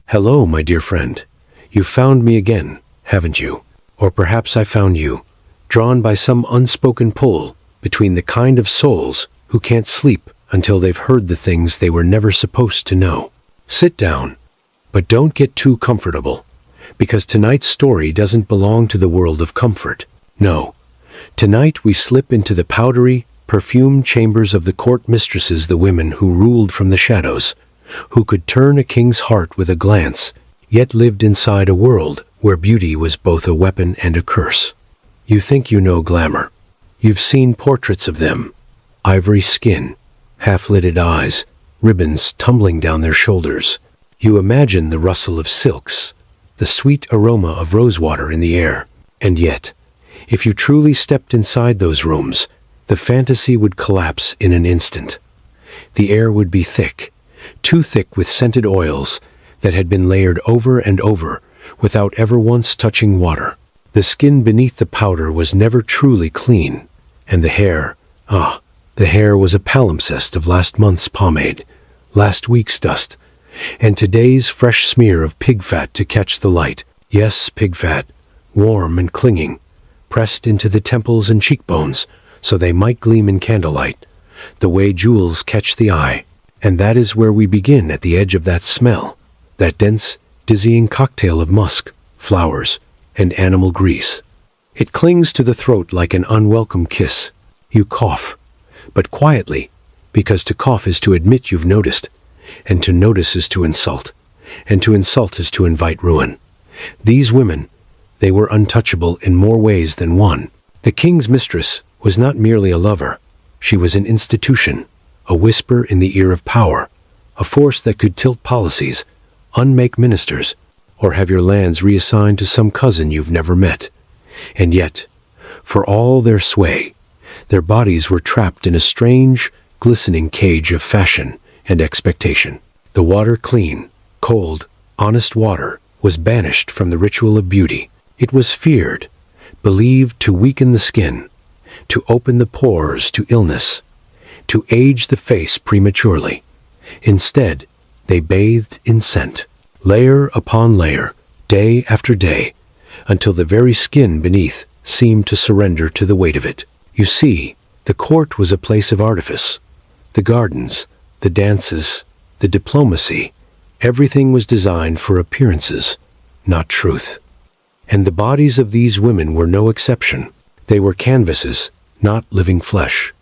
Hello, my dear friend. You've found me again, haven't you? Or perhaps I found you, drawn by some unspoken pull between the kind of souls who can't sleep until they've heard the things they were never supposed to know. Sit down, but don't get too comfortable, because tonight's story doesn't belong to the world of comfort. No. Tonight we slip into the powdery, perfumed chambers of the court mistresses, the women who ruled from the shadows, who could turn a king's heart with a glance, yet lived inside a world where beauty was both a weapon and a curse. You think you know glamour. You've seen portraits of them. Ivory skin, half-lidded eyes, ribbons tumbling down their shoulders. You imagine the rustle of silks, the sweet aroma of rosewater in the air. And yet, if you truly stepped inside those rooms, the fantasy would collapse in an instant. The air would be thick, too thick with scented oils that had been layered over and over without ever once touching water. The skin beneath the powder was never truly clean, and the hair was a palimpsest of last month's pomade, last week's dust, and today's fresh smear of pig fat to catch the light. Yes, pig fat, warm and clinging, pressed into the temples and cheekbones so they might gleam in candlelight, the way jewels catch the eye. And that is where we begin, at the edge of that smell, that dense, dizzying cocktail of musk, flowers, and animal grease. It clings to the throat like an unwelcome kiss. You cough, but quietly, because to cough is to admit you've noticed, and to notice is to insult, and to insult is to invite ruin. These women, they were untouchable in more ways than one. The king's mistress was not merely a lover. She was an institution, a whisper in the ear of power, a force that could tilt policies, unmake ministers, or have your lands reassigned to some cousin you've never met. And yet, for all their sway, their bodies were trapped in a strange, glistening cage of fashion and expectation. The water, clean, cold, honest water, was banished from the ritual of beauty. It was feared, believed to weaken the skin, to open the pores to illness, to age the face prematurely. Instead, they bathed in scent, layer upon layer, day after day, until the very skin beneath seemed to surrender to the weight of it. You see, the court was a place of artifice. The gardens, the dances, the diplomacy, everything was designed for appearances, not truth. And the bodies of these women were no exception. They were canvases, not living flesh.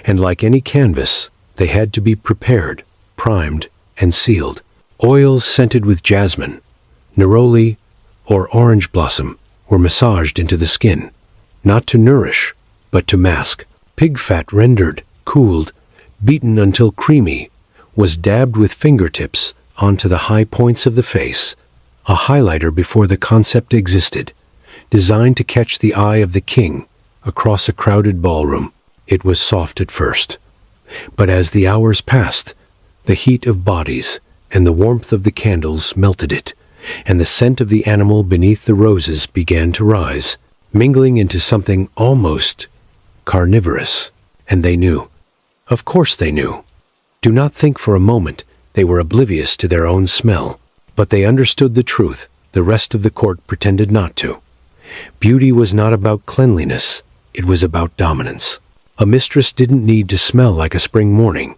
And like any canvas, they had to be prepared, primed, and sealed. Oils scented with jasmine, neroli, or orange blossom were massaged into the skin, not to nourish, but to mask. Pig fat rendered, cooled, beaten until creamy, was dabbed with fingertips onto the high points of the face, a highlighter before the concept existed, designed to catch the eye of the king across a crowded ballroom. It was soft at first, but as the hours passed, the heat of bodies and the warmth of the candles melted it, and the scent of the animal beneath the roses began to rise, mingling into something almost carnivorous. And they knew. Of course they knew. Do not think for a moment they were oblivious to their own smell, but they understood the truth the rest of the court pretended not to. Beauty was not about cleanliness, it was about dominance. A mistress didn't need to smell like a spring morning.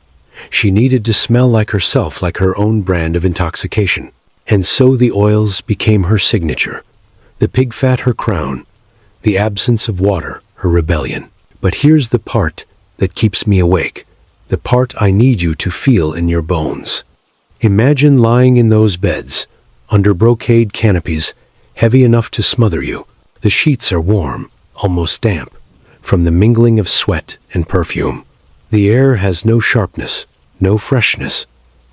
She needed to smell like herself, like her own brand of intoxication. And so the oils became her signature, the pig fat her crown, the absence of water her rebellion. But here's the part that keeps me awake, the part I need you to feel in your bones. Imagine lying in those beds, under brocade canopies, heavy enough to smother you. The sheets are warm, almost damp, from the mingling of sweat and perfume. The air has no sharpness, no freshness,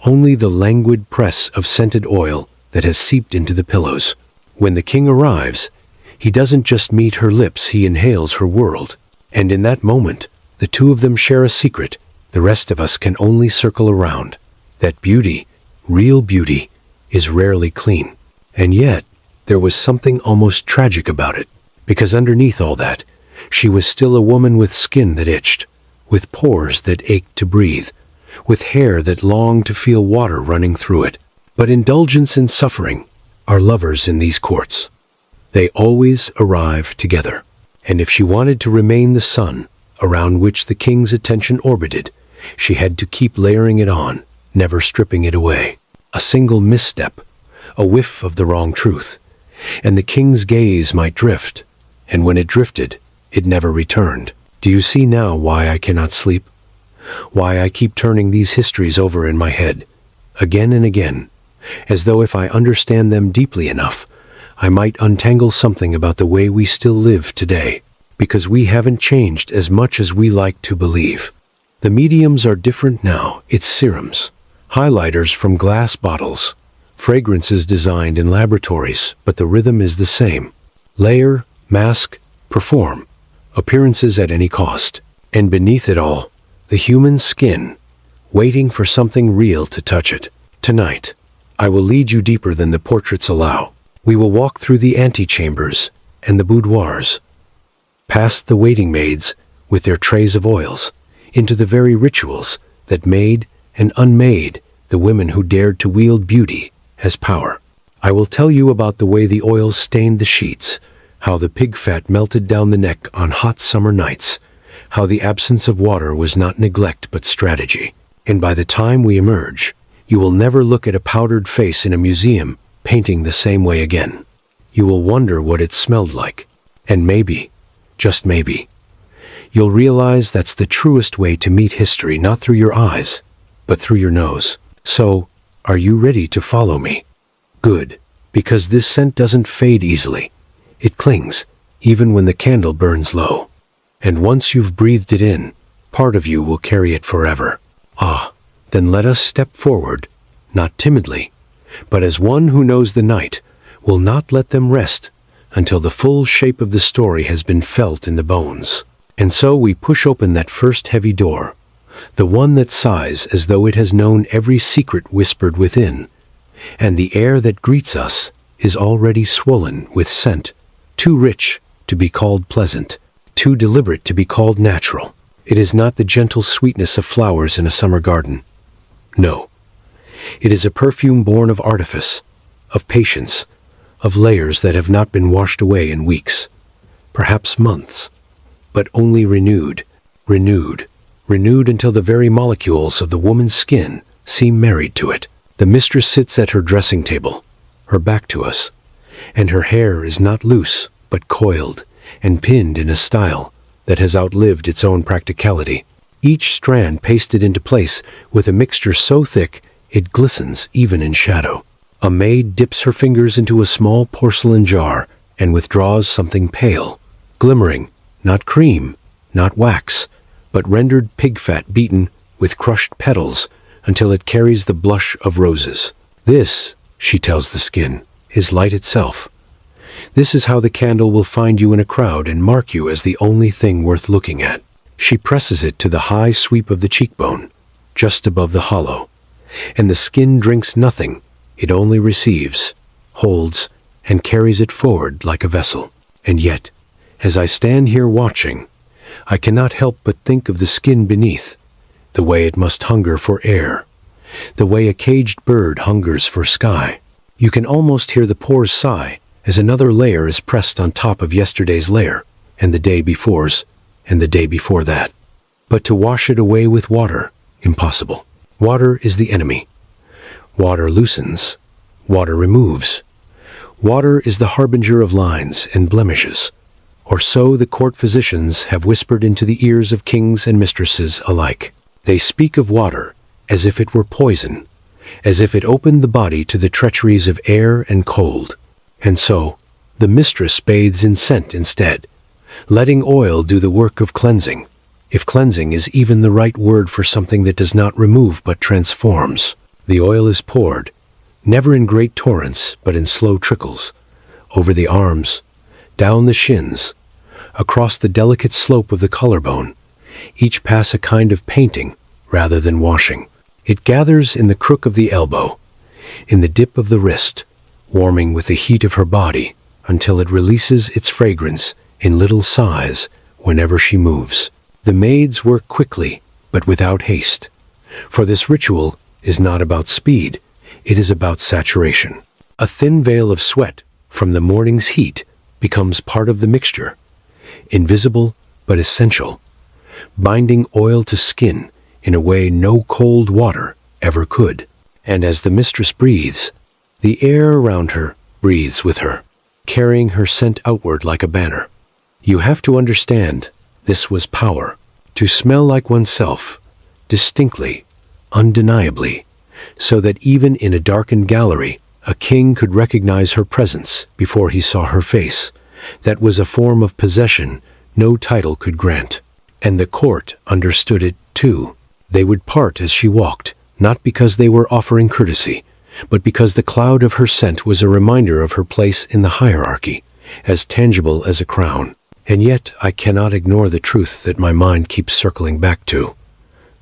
only the languid press of scented oil that has seeped into the pillows. When the king arrives, he doesn't just meet her lips, he inhales her world. And in that moment, the two of them share a secret the rest of us can only circle around. That beauty, real beauty, is rarely clean. And yet, there was something almost tragic about it, because underneath all that, she was still a woman with skin that itched, with pores that ached to breathe, with hair that longed to feel water running through it. But indulgence and suffering are lovers in these courts. They always arrive together. And if she wanted to remain the sun around which the king's attention orbited, she had to keep layering it on, never stripping it away. A single misstep, a whiff of the wrong truth, and the king's gaze might drift, and when it drifted, it never returned. Do you see now why I cannot sleep? Why I keep turning these histories over in my head, again and again, as though if I understand them deeply enough, I might untangle something about the way we still live today, because we haven't changed as much as we like to believe. The mediums are different now. It's serums, highlighters from glass bottles, fragrances designed in laboratories, but the rhythm is the same. Layer, mask, perform, appearances at any cost. And beneath it all, the human skin, waiting for something real to touch it. Tonight, I will lead you deeper than the portraits allow. We will walk through the antechambers and the boudoirs, past the waiting maids with their trays of oils, into the very rituals that made and unmade the women who dared to wield beauty as power. I will tell you about the way the oils stained the sheets, how the pig fat melted down the neck on hot summer nights, how the absence of water was not neglect but strategy. And by the time we emerge, you will never look at a powdered face in a museum painting the same way again. You will wonder what it smelled like. And maybe, just maybe, you'll realize that's the truest way to meet history, not through your eyes, but through your nose. So, are you ready to follow me? Good, because this scent doesn't fade easily. It clings, even when the candle burns low. And once you've breathed it in, part of you will carry it forever. Ah, then let us step forward, not timidly, but as one who knows the night, will not let them rest until the full shape of the story has been felt in the bones. And so we push open that first heavy door, the one that sighs as though it has known every secret whispered within, and the air that greets us is already swollen with scent, too rich to be called pleasant, too deliberate to be called natural. It is not the gentle sweetness of flowers in a summer garden. No. It is a perfume born of artifice, of patience, of layers that have not been washed away in weeks, perhaps months, but only renewed until the very molecules of the woman's skin seem married to it. The mistress sits at her dressing table, her back to us, and her hair is not loose, but coiled and pinned in a style that has outlived its own practicality. Each strand pasted into place with a mixture so thick it glistens even in shadow. A maid dips her fingers into a small porcelain jar and withdraws something pale, glimmering, not cream, not wax, but rendered pig fat beaten with crushed petals until it carries the blush of roses. This, she tells the skin, is light itself. This is how the candle will find you in a crowd and mark you as the only thing worth looking at. She presses it to the high sweep of the cheekbone, just above the hollow, and the skin drinks nothing. It only receives, holds, and carries it forward like a vessel. And yet, as I stand here watching, I cannot help but think of the skin beneath, the way it must hunger for air, the way a caged bird hungers for sky. You can almost hear the pores sigh as another layer is pressed on top of yesterday's layer, and the day before's, and the day before that. But to wash it away with water, impossible. Water is the enemy. Water loosens. Water removes. Water is the harbinger of lines and blemishes. Or so the court physicians have whispered into the ears of kings and mistresses alike. They speak of water as if it were poison, as if it opened the body to the treacheries of air and cold. And so, the mistress bathes in scent instead, letting oil do the work of cleansing, if cleansing is even the right word for something that does not remove but transforms. The oil is poured, never in great torrents but in slow trickles, over the arms, down the shins, across the delicate slope of the collarbone, each pass a kind of painting rather than washing. It gathers in the crook of the elbow, in the dip of the wrist, warming with the heat of her body until it releases its fragrance in little sighs whenever she moves. The maids work quickly, but without haste, for this ritual is not about speed, It is about saturation. A thin veil of sweat from the morning's heat becomes part of the mixture, invisible but essential, binding oil to skin in a way no cold water ever could. And as the mistress breathes, the air around her breathes with her, carrying her scent outward like a banner. You have to understand, this was power. To smell like oneself, distinctly, undeniably, so that even in a darkened gallery, a king could recognize her presence before he saw her face. That was a form of possession no title could grant. And the court understood it, too. They would part as she walked, not because they were offering courtesy, but because the cloud of her scent was a reminder of her place in the hierarchy, as tangible as a crown. And yet I cannot ignore the truth that my mind keeps circling back to.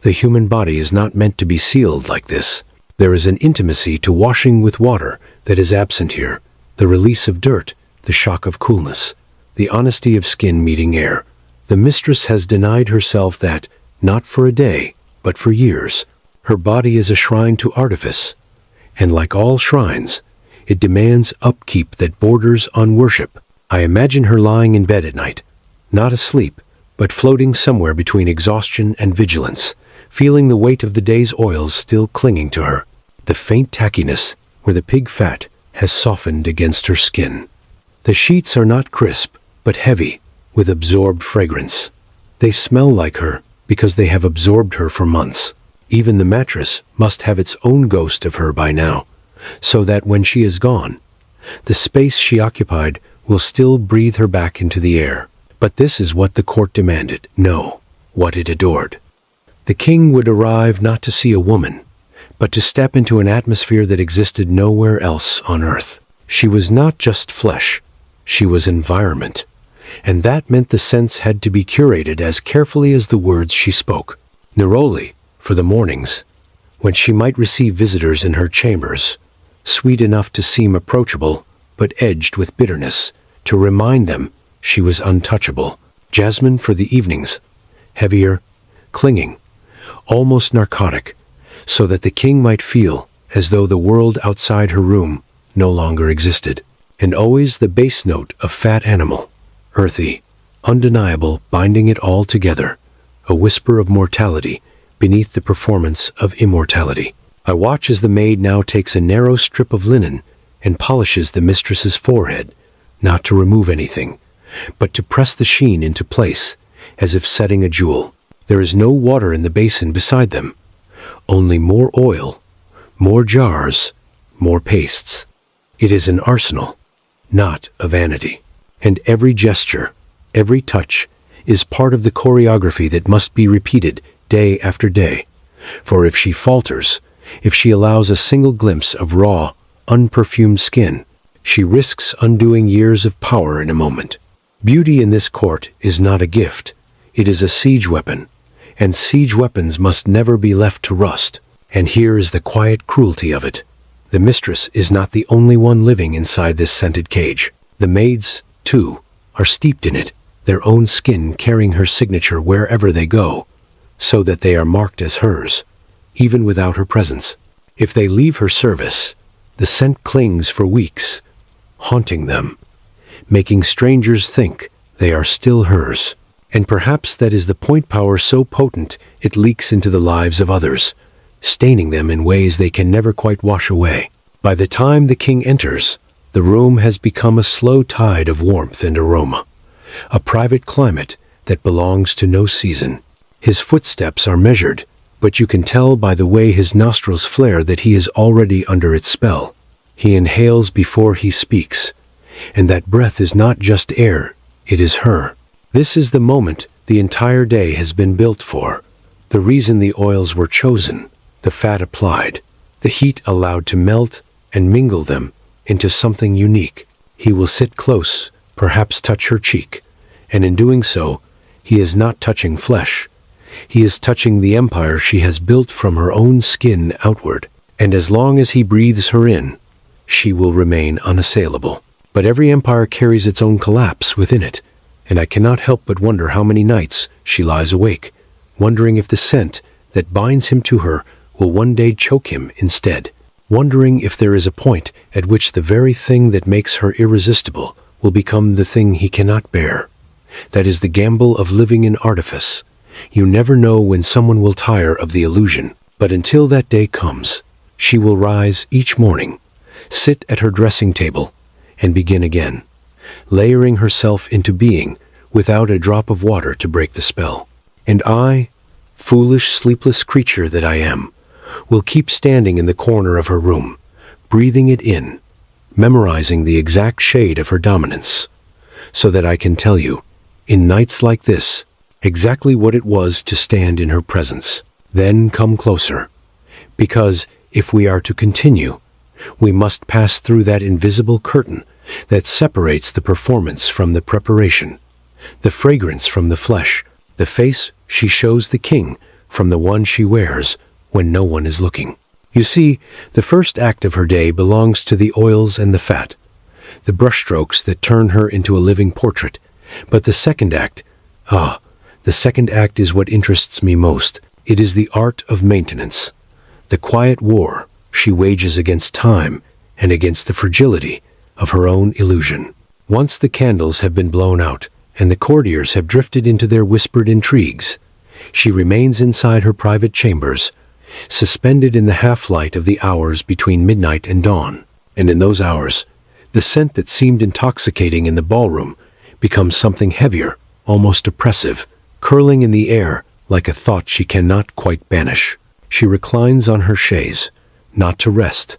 The human body is not meant to be sealed like this. There is an intimacy to washing with water that is absent here, the release of dirt, the shock of coolness, the honesty of skin meeting air. The mistress has denied herself that, not for a day, but for years. Her body is a shrine to artifice, and like all shrines, it demands upkeep that borders on worship. I imagine her lying in bed at night, not asleep, but floating somewhere between exhaustion and vigilance, feeling the weight of the day's oils still clinging to her, the faint tackiness where the pig fat has softened against her skin. The sheets are not crisp, but heavy, with absorbed fragrance. They smell like her because they have absorbed her for months. Even the mattress must have its own ghost of her by now, so that when she is gone, the space she occupied will still breathe her back into the air. But this is what the court demanded. No, what it adored. The king would arrive not to see a woman, but to step into an atmosphere that existed nowhere else on earth. She was not just flesh, she was environment. And that meant the scents had to be curated as carefully as the words she spoke. Neroli, for the mornings, when she might receive visitors in her chambers, sweet enough to seem approachable, but edged with bitterness, to remind them she was untouchable. Jasmine for the evenings, heavier, clinging, almost narcotic, so that the king might feel as though the world outside her room no longer existed. And always the bass note of fat animal, earthy, undeniable, binding it all together, a whisper of mortality beneath the performance of immortality. I watch as the maid now takes a narrow strip of linen and polishes the mistress's forehead, not to remove anything, but to press the sheen into place, as if setting a jewel. There is no water in the basin beside them, only more oil, more jars, more pastes. It is an arsenal, not a vanity. And every gesture, every touch, is part of the choreography that must be repeated day after day. For if she falters, if she allows a single glimpse of raw, unperfumed skin, she risks undoing years of power in a moment. Beauty in this court is not a gift. It is a siege weapon, and siege weapons must never be left to rust. And here is the quiet cruelty of it. The mistress is not the only one living inside this scented cage. The maids, too, are steeped in it, their own skin carrying her signature wherever they go, so that they are marked as hers, even without her presence. If they leave her service, the scent clings for weeks, haunting them, making strangers think they are still hers. And perhaps that is the point, power so potent it leaks into the lives of others, staining them in ways they can never quite wash away. By the time the king enters, the room has become a slow tide of warmth and aroma, a private climate that belongs to no season. His footsteps are measured, but you can tell by the way his nostrils flare that he is already under its spell. He inhales before he speaks, and that breath is not just air, it is her. This is the moment the entire day has been built for, the reason the oils were chosen, the fat applied, the heat allowed to melt and mingle them into something unique. He will sit close, perhaps touch her cheek, and in doing so, he is not touching flesh. He is touching the empire she has built from her own skin outward. And as long as he breathes her in, she will remain unassailable. But every empire carries its own collapse within it, and I cannot help but wonder how many nights she lies awake, wondering if the scent that binds him to her will one day choke him instead. wondering if there is a point at which the very thing that makes her irresistible will become the thing he cannot bear. That is the gamble of living in artifice. You never know when someone will tire of the illusion, but until that day comes, she will rise each morning, sit at her dressing table, and begin again, layering herself into being without a drop of water to break the spell. And I, foolish, sleepless creature that I am, will keep standing in the corner of her room, breathing it in, memorizing the exact shade of her dominance, so that I can tell you, in nights like this, exactly what it was to stand in her presence. Then come closer, because if we are to continue, we must pass through that invisible curtain that separates the performance from the preparation, the fragrance from the flesh, the face she shows the king from the one she wears when no one is looking. You see, the first act of her day belongs to the oils and the fat, the brushstrokes that turn her into a living portrait. But the second act, the second act is what interests me most. It is the art of maintenance, the quiet war she wages against time and against the fragility of her own illusion. Once the candles have been blown out and the courtiers have drifted into their whispered intrigues, she remains inside her private chambers, suspended in the half-light of the hours between midnight and dawn. And in those hours, the scent that seemed intoxicating in the ballroom becomes something heavier, almost oppressive, curling in the air like a thought she cannot quite banish. She reclines on her chaise, not to rest,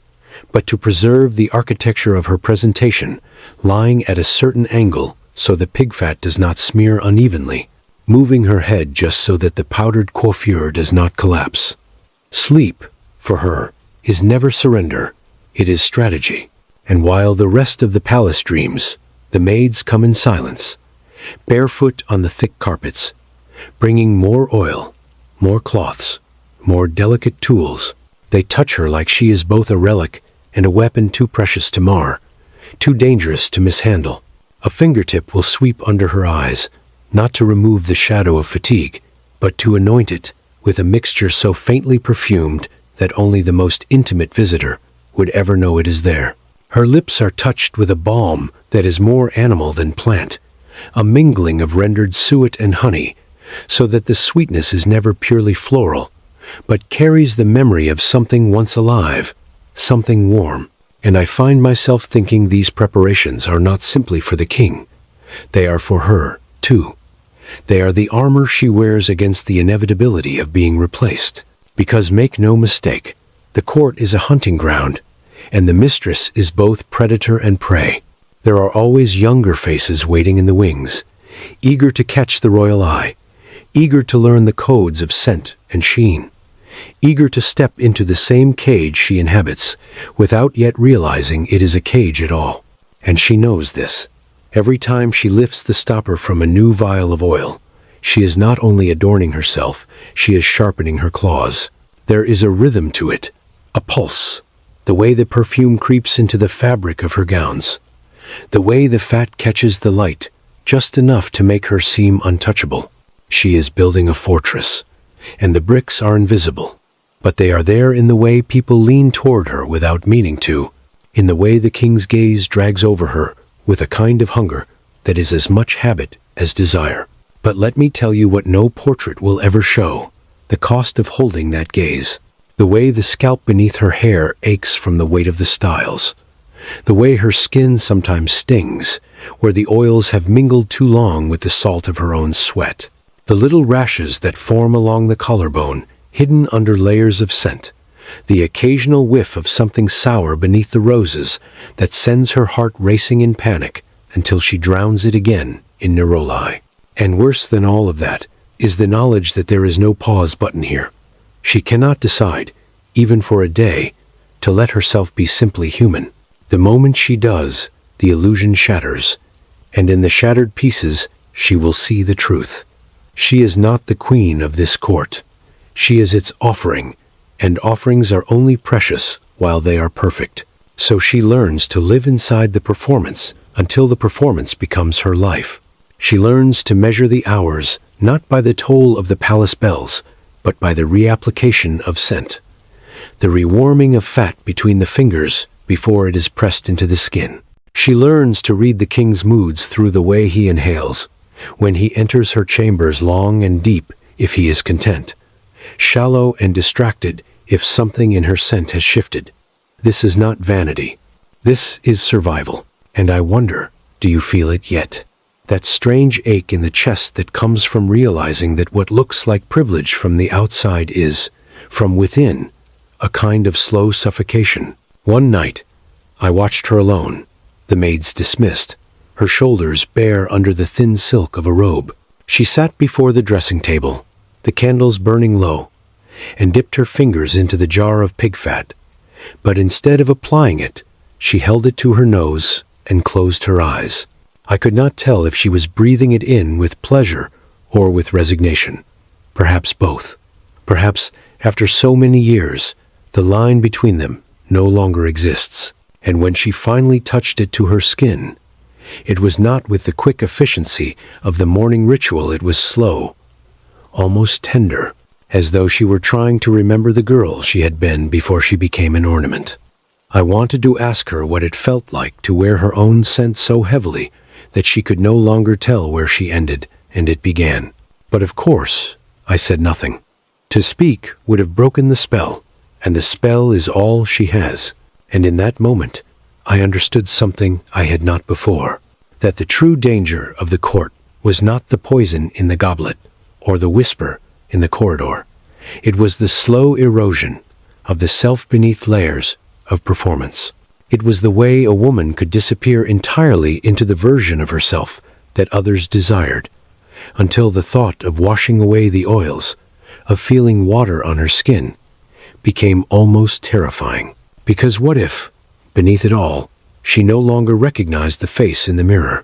but to preserve the architecture of her presentation, lying at a certain angle so the pig fat does not smear unevenly, moving her head just so that the powdered coiffure does not collapse. Sleep, for her, is never surrender, it is strategy. And while the rest of the palace dreams, the maids come in silence, barefoot on the thick carpets, bringing more oil, more cloths, more delicate tools. They touch her like she is both a relic and a weapon too precious to mar, too dangerous to mishandle. A fingertip will sweep under her eyes, not to remove the shadow of fatigue, but to anoint it with a mixture so faintly perfumed that only the most intimate visitor would ever know it is there. Her lips are touched with a balm that is more animal than plant, a mingling of rendered suet and honey, so that the sweetness is never purely floral, but carries the memory of something once alive, something warm. And I find myself thinking these preparations are not simply for the king. They are for her, too. They are the armor she wears against the inevitability of being replaced. Because make no mistake, the court is a hunting ground, and the mistress is both predator and prey. There are always younger faces waiting in the wings, eager to catch the royal eye, eager to learn the codes of scent and sheen, eager to step into the same cage she inhabits, without yet realizing it is a cage at all. And she knows this. Every time she lifts the stopper from a new vial of oil, she is not only adorning herself, she is sharpening her claws. There is a rhythm to it, a pulse, the way the perfume creeps into the fabric of her gowns, the way the fat catches the light, just enough to make her seem untouchable. She is building a fortress, and the bricks are invisible, but they are there in the way people lean toward her without meaning to, in the way the king's gaze drags over her with a kind of hunger that is as much habit as desire. But let me tell you what no portrait will ever show, the cost of holding that gaze, the way the scalp beneath her hair aches from the weight of the styles, the way her skin sometimes stings, where the oils have mingled too long with the salt of her own sweat, the little rashes that form along the collarbone, hidden under layers of scent, the occasional whiff of something sour beneath the roses that sends her heart racing in panic until she drowns it again in neroli. And worse than all of that is the knowledge that there is no pause button here. She cannot decide, even for a day, to let herself be simply human. The moment she does, the illusion shatters, and in the shattered pieces she will see the truth. She is not the queen of this court. She is its offering, and offerings are only precious while they are perfect. So she learns to live inside the performance until the performance becomes her life. She learns to measure the hours, not by the toll of the palace bells, but by the reapplication of scent. the rewarming of fat between the fingers before it is pressed into the skin. She learns to read the king's moods through the way he inhales, when he enters her chambers long and deep if he is content, shallow and distracted if something in her scent has shifted. This is not vanity. This is survival. And I wonder, do you feel it yet? That strange ache in the chest that comes from realizing that what looks like privilege from the outside is, from within, a kind of slow suffocation. One night, I watched her alone, the maids dismissed, her shoulders bare under the thin silk of a robe. She sat before the dressing table, the candles burning low, and dipped her fingers into the jar of pig fat. But instead of applying it, she held it to her nose and closed her eyes. I could not tell if she was breathing it in with pleasure or with resignation. Perhaps both. Perhaps, after so many years, the line between them no longer exists. And when she finally touched it to her skin, it was not with the quick efficiency of the morning ritual. It was slow, almost tender, as though she were trying to remember the girl she had been before she became an ornament. I wanted to ask her what it felt like to wear her own scent so heavily that she could no longer tell where she ended and it began. But of course, I said nothing. To speak would have broken the spell, and the spell is all she has. And in that moment, I understood something I had not before, that the true danger of the court was not the poison in the goblet or the whisper in the corridor. It was the slow erosion of the self beneath layers of performance. It was the way a woman could disappear entirely into the version of herself that others desired, until the thought of washing away the oils, of feeling water on her skin, became almost terrifying. Because what if, beneath it all, she no longer recognized the face in the mirror?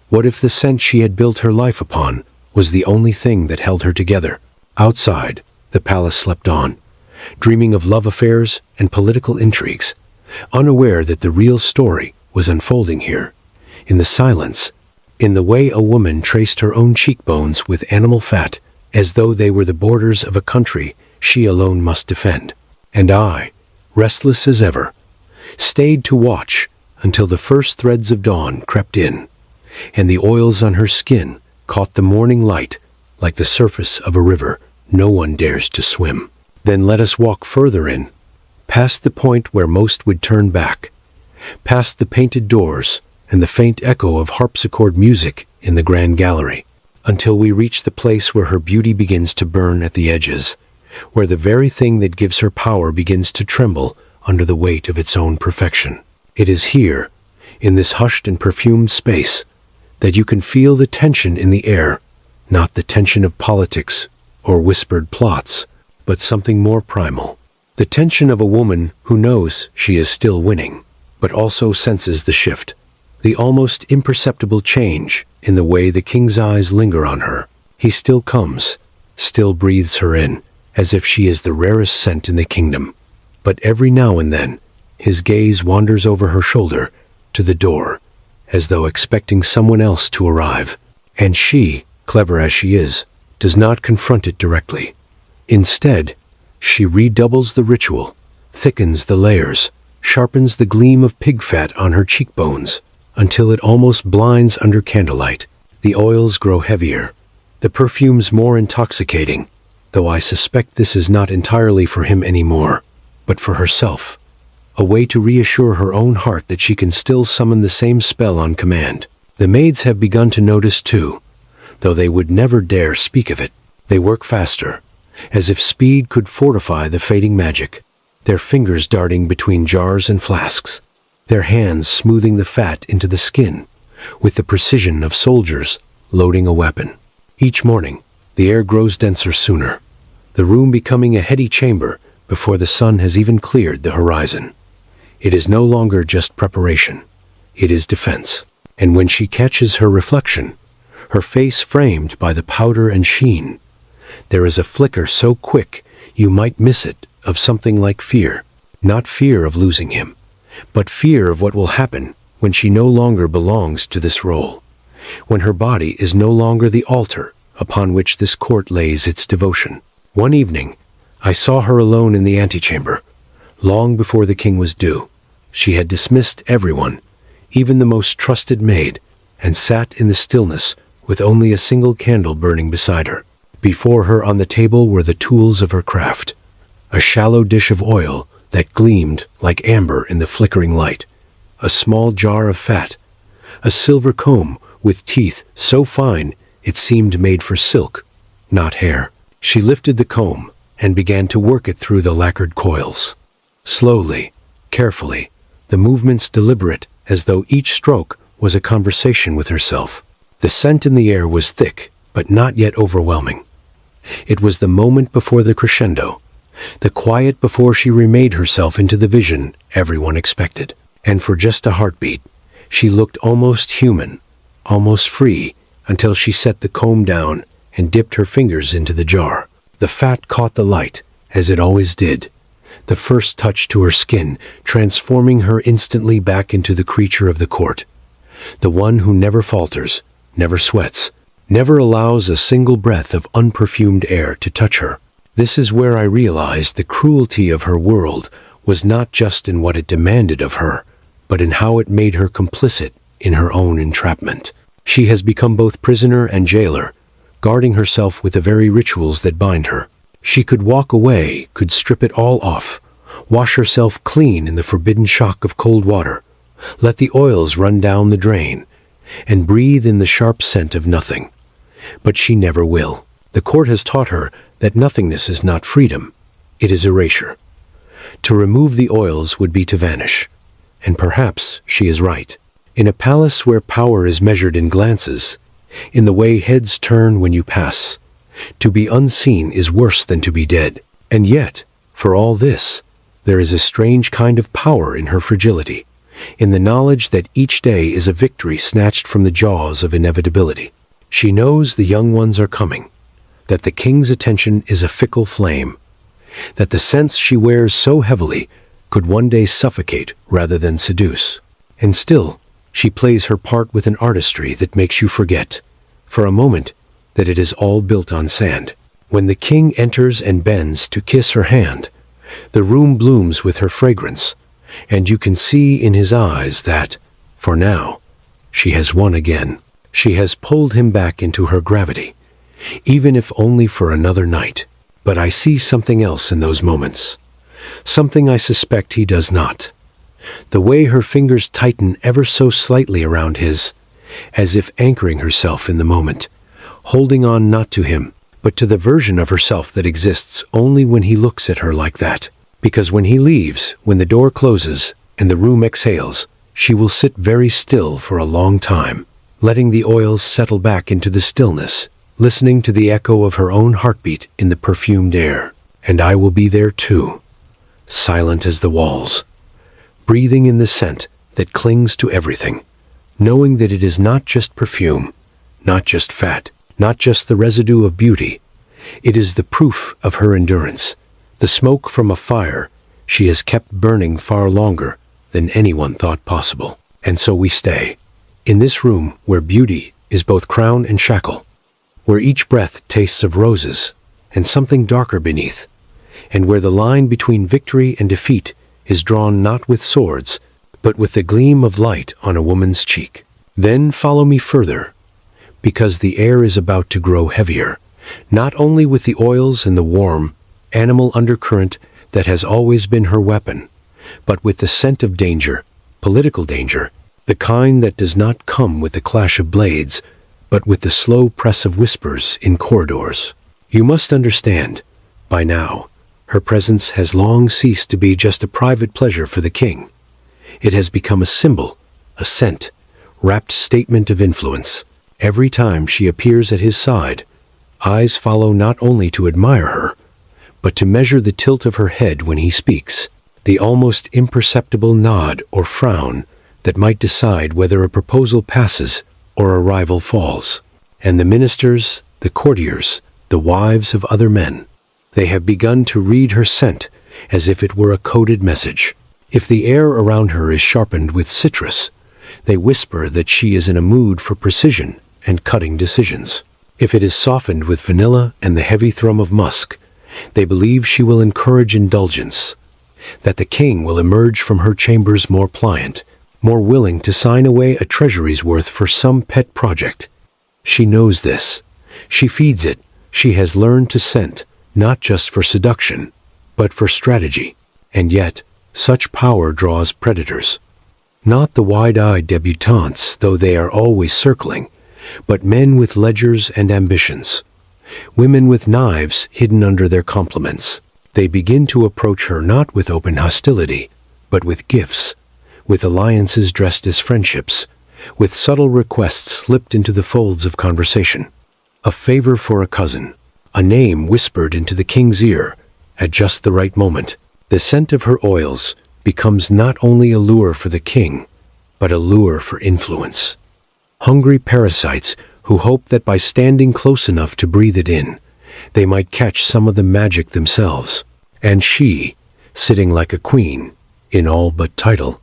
What if the scent she had built her life upon was the only thing that held her together? Outside, the palace slept on, dreaming of love affairs and political intrigues, unaware that the real story was unfolding here, in the silence, in the way a woman traced her own cheekbones with animal fat, as though they were the borders of a country she alone must defend. And I, restless as ever, stayed to watch until the first threads of dawn crept in, and the oils on her skin caught the morning light like the surface of a river no one dares to swim. Then let us walk further in, past the point where most would turn back, past the painted doors and the faint echo of harpsichord music in the grand gallery, until we reach the place where her beauty begins to burn at the edges, where the very thing that gives her power begins to tremble under the weight of its own perfection. It is here, in this hushed and perfumed space, that you can feel the tension in the air, not the tension of politics or whispered plots, but something more primal. The tension of a woman who knows she is still winning, but also senses the shift, the almost imperceptible change in the way the king's eyes linger on her. He still comes, still breathes her in, as if she is the rarest scent in the kingdom. But every now and then, his gaze wanders over her shoulder to the door, as though expecting someone else to arrive. And she, clever as she is, does not confront it directly. Instead, she redoubles the ritual, thickens the layers, sharpens the gleam of pig fat on her cheekbones, until it almost blinds under candlelight. The oils grow heavier, the perfumes more intoxicating, though I suspect this is not entirely for him anymore, but for herself, a way to reassure her own heart that she can still summon the same spell on command. The maids have begun to notice too, though they would never dare speak of it. They work faster, as if speed could fortify the fading magic, their fingers darting between jars and flasks, their hands smoothing the fat into the skin with the precision of soldiers loading a weapon. Each morning, the air grows denser sooner, the room becoming a heady chamber before the sun has even cleared the horizon. It is no longer just preparation, it is defense. And when she catches her reflection, her face framed by the powder and sheen, there is a flicker so quick you might miss it, of something like fear. Not fear of losing him, but fear of what will happen when she no longer belongs to this role, when her body is no longer the altar upon which this court lays its devotion. One evening, I saw her alone in the antechamber, Long before the king was due, she had dismissed everyone, even the most trusted maid, and sat in the stillness with only a single candle burning beside her. Before her on the table were the tools of her craft, a shallow dish of oil that gleamed like amber in the flickering light, a small jar of fat, a silver comb with teeth so fine it seemed made for silk, not hair. She lifted the comb and began to work it through the lacquered coils. Slowly, carefully, the movements deliberate, as though each stroke was a conversation with herself. The scent in the air was thick, but not yet overwhelming. It was the moment before the crescendo, the quiet before she remade herself into the vision everyone expected. And for just a heartbeat, she looked almost human, almost free, until she set the comb down and dipped her fingers into the jar. The fat caught the light, as it always did, the first touch to her skin, transforming her instantly back into the creature of the court, the one who never falters, never sweats, never allows a single breath of unperfumed air to touch her. This is where I realized the cruelty of her world was not just in what it demanded of her, but in how it made her complicit in her own entrapment. She has become both prisoner and jailer, guarding herself with the very rituals that bind her. She could walk away, could strip it all off, wash herself clean in the forbidden shock of cold water, let the oils run down the drain, and breathe in the sharp scent of nothing. But she never will. The court has taught her that nothingness is not freedom, it is erasure. To remove the oils would be to vanish. And perhaps she is right. In a palace where power is measured in glances, in the way heads turn when you pass, to be unseen is worse than to be dead. And yet, for all this, there is a strange kind of power in her fragility, in the knowledge that each day is a victory snatched from the jaws of inevitability. She knows the young ones are coming, that the king's attention is a fickle flame, that the scents she wears so heavily could one day suffocate rather than seduce. And still, she plays her part with an artistry that makes you forget, for a moment, that it is all built on sand. When the king enters and bends to kiss her hand, the room blooms with her fragrance, and you can see in his eyes that, for now, she has won again. She has pulled him back into her gravity, even if only for another night. But I see something else in those moments, something I suspect he does not. The way her fingers tighten ever so slightly around his, as if anchoring herself in the moment, holding on not to him, but to the version of herself that exists only when he looks at her like that. Because when he leaves, when the door closes and the room exhales, she will sit very still for a long time, letting the oils settle back into the stillness, listening to the echo of her own heartbeat in the perfumed air. And I will be there too, silent as the walls, breathing in the scent that clings to everything, knowing that it is not just perfume, not just fat, not just the residue of beauty. It is the proof of her endurance, the smoke from a fire she has kept burning far longer than anyone thought possible. And so we stay, in this room where beauty is both crown and shackle, where each breath tastes of roses and something darker beneath, and where the line between victory and defeat is drawn not with swords, but with the gleam of light on a woman's cheek. Then follow me further, because the air is about to grow heavier, not only with the oils and the warm, animal undercurrent that has always been her weapon, but with the scent of danger, political danger, the kind that does not come with the clash of blades, but with the slow press of whispers in corridors. You must understand, by now, her presence has long ceased to be just a private pleasure for the king. It has become a symbol, a scent, wrapped statement of influence. Every time she appears at his side, eyes follow not only to admire her, but to measure the tilt of her head when he speaks, the almost imperceptible nod or frown that might decide whether a proposal passes or a rival falls. And the ministers, the courtiers, the wives of other men, they have begun to read her scent as if it were a coded message. If the air around her is sharpened with citrus, they whisper that she is in a mood for precision and cutting decisions. If it is softened with vanilla and the heavy thrum of musk, they believe she will encourage indulgence, that the king will emerge from her chambers more pliant, more willing to sign away a treasury's worth for some pet project. She knows this. She feeds it. She has learned to scent, not just for seduction, but for strategy. And yet, such power draws predators. Not the wide-eyed debutantes, though they are always circling, but men with ledgers and ambitions. Women with knives hidden under their compliments. They begin to approach her not with open hostility, but with gifts, with alliances dressed as friendships, with subtle requests slipped into the folds of conversation. A favor for a cousin, a name whispered into the king's ear at just the right moment. The scent of her oils becomes not only a lure for the king, but a lure for influence. Hungry parasites who hope that by standing close enough to breathe it in, they might catch some of the magic themselves. And she, sitting like a queen, in all but title,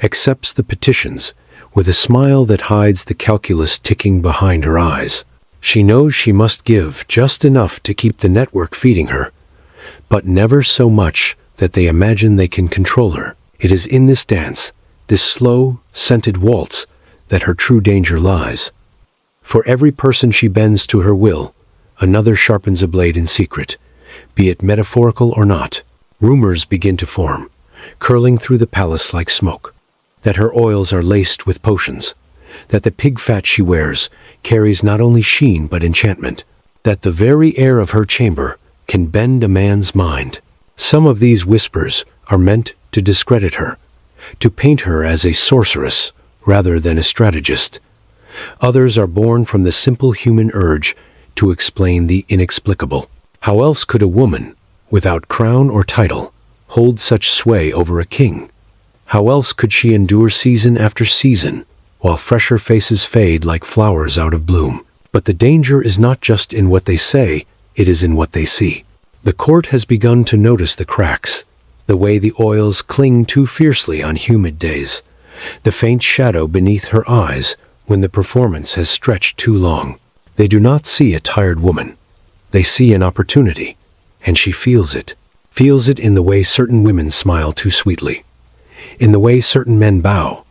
accepts the petitions with a smile that hides the calculus ticking behind her eyes. She knows she must give just enough to keep the network feeding her, but never so much that they imagine they can control her. It is in this dance, this slow, scented waltz, that her true danger lies. For every person she bends to her will, another sharpens a blade in secret, be it metaphorical or not. Rumors begin to form, curling through the palace like smoke, that her oils are laced with potions, that the pig fat she wears carries not only sheen but enchantment, that the very air of her chamber can bend a man's mind. Some of these whispers are meant to discredit her, to paint her as a sorceress rather than a strategist. Others are born from the simple human urge to explain the inexplicable. How else could a woman, without crown or title, hold such sway over a king? How else could she endure season after season, while fresher faces fade like flowers out of bloom? But the danger is not just in what they say, it is in what they see. The court has begun to notice the cracks, the way the oils cling too fiercely on humid days, the faint shadow beneath her eyes when the performance has stretched too long. They do not see a tired woman. They see an opportunity, and she feels it in the way certain women smile too sweetly, in the way certain men bow,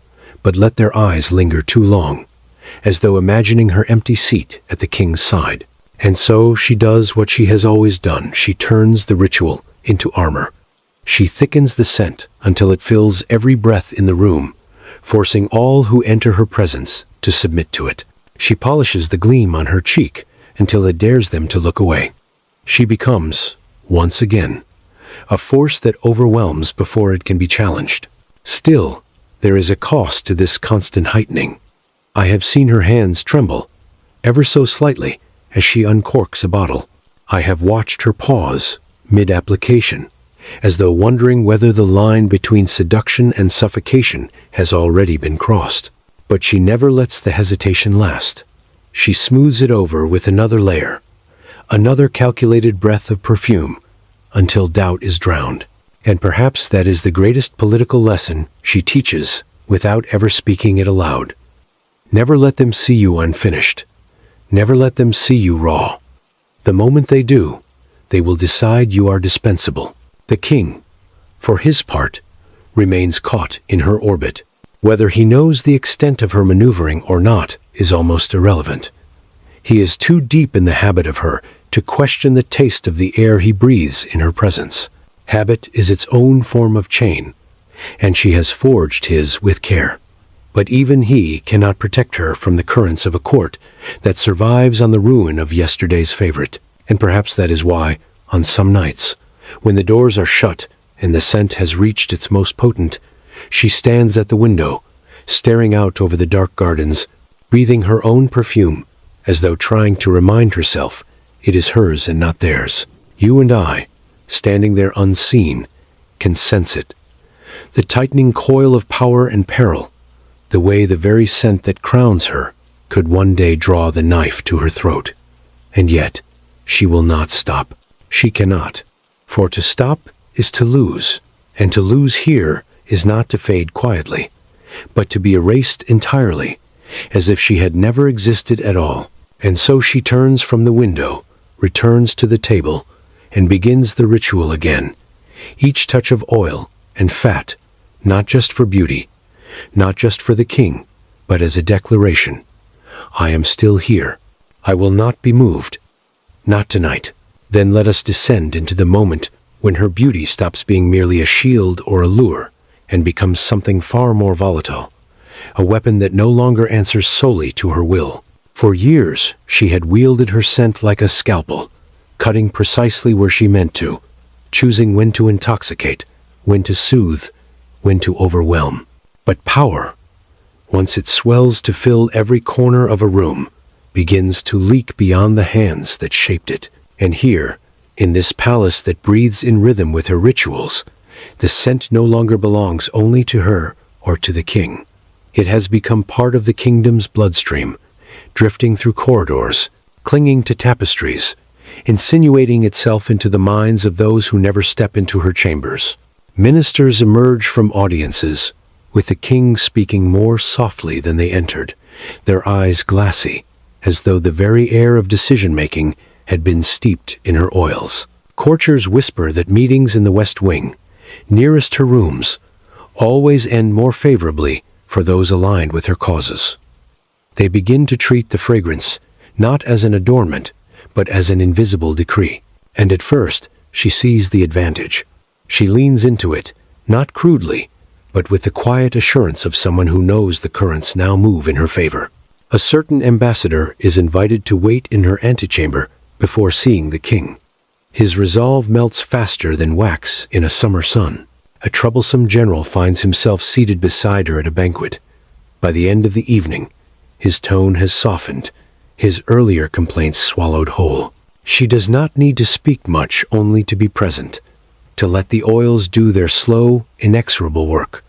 but let their eyes linger too long, as though imagining her empty seat at the king's side. And so she does what she has always done. She turns the ritual into armor. She thickens the scent until it fills every breath in the room, forcing all who enter her presence to submit to it. She polishes the gleam on her cheek until it dares them to look away. She becomes, once again, a force that overwhelms before it can be challenged. Still, there is a cost to this constant heightening. I have seen her hands tremble, ever so slightly, as she uncorks a bottle. I have watched her pause, mid-application, as though wondering whether the line between seduction and suffocation has already been crossed. But she never lets the hesitation last. She smooths it over with another layer, another calculated breath of perfume, until doubt is drowned. And perhaps that is the greatest political lesson she teaches without ever speaking it aloud. Never let them see you unfinished. Never let them see you raw. The moment they do, they will decide you are dispensable. The king, for his part, remains caught in her orbit. Whether he knows the extent of her maneuvering or not is almost irrelevant. He is too deep in the habit of her to question the taste of the air he breathes in her presence. Habit is its own form of chain, and she has forged his with care. But even he cannot protect her from the currents of a court that survives on the ruin of yesterday's favorite. And perhaps that is why, on some nights, when the doors are shut and the scent has reached its most potent, she stands at the window, staring out over the dark gardens, breathing her own perfume, as though trying to remind herself it is hers and not theirs. You and I, standing there unseen, can sense it. The tightening coil of power and peril, the way the very scent that crowns her could one day draw the knife to her throat. And yet, she will not stop. She cannot. For to stop is to lose, and to lose here is not to fade quietly, but to be erased entirely, as if she had never existed at all. And so she turns from the window, returns to the table, and begins the ritual again, each touch of oil and fat, not just for beauty, not just for the king, but as a declaration. I am still here. I will not be moved. Not tonight. Then let us descend into the moment when her beauty stops being merely a shield or a lure and becomes something far more volatile, a weapon that no longer answers solely to her will. For years, she had wielded her scent like a scalpel, cutting precisely where she meant to, choosing when to intoxicate, when to soothe, when to overwhelm. But power, once it swells to fill every corner of a room, begins to leak beyond the hands that shaped it. And here, in this palace that breathes in rhythm with her rituals, the scent no longer belongs only to her or to the king. It has become part of the kingdom's bloodstream, drifting through corridors, clinging to tapestries, insinuating itself into the minds of those who never step into her chambers. Ministers emerge from audiences, with the king speaking more softly than they entered, their eyes glassy, as though the very air of decision-making had been steeped in her oils. Courtiers whisper that meetings in the West Wing, nearest her rooms, always end more favorably for those aligned with her causes. They begin to treat the fragrance not as an adornment, but as an invisible decree. And at first, she sees the advantage. She leans into it, not crudely, but with the quiet assurance of someone who knows the currents now move in her favor. A certain ambassador is invited to wait in her antechamber before seeing the king. His resolve melts faster than wax in a summer sun. A troublesome general finds himself seated beside her at a banquet. By the end of the evening, his tone has softened, his earlier complaints swallowed whole. She does not need to speak much, only to be present, to let the oils do their slow, inexorable work.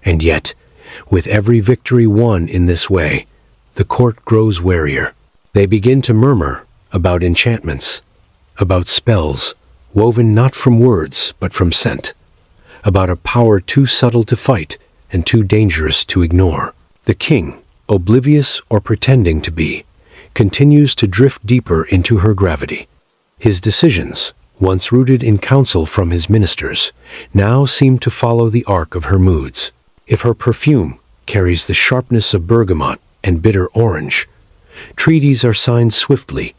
And yet, with every victory won in this way, the court grows warier. They begin to murmur about enchantments, about spells, woven not from words but from scent, about a power too subtle to fight and too dangerous to ignore. The king, oblivious or pretending to be, continues to drift deeper into her gravity. His decisions, once rooted in counsel from his ministers, now seem to follow the arc of her moods. If her perfume carries the sharpness of bergamot and bitter orange, treaties are signed swiftly,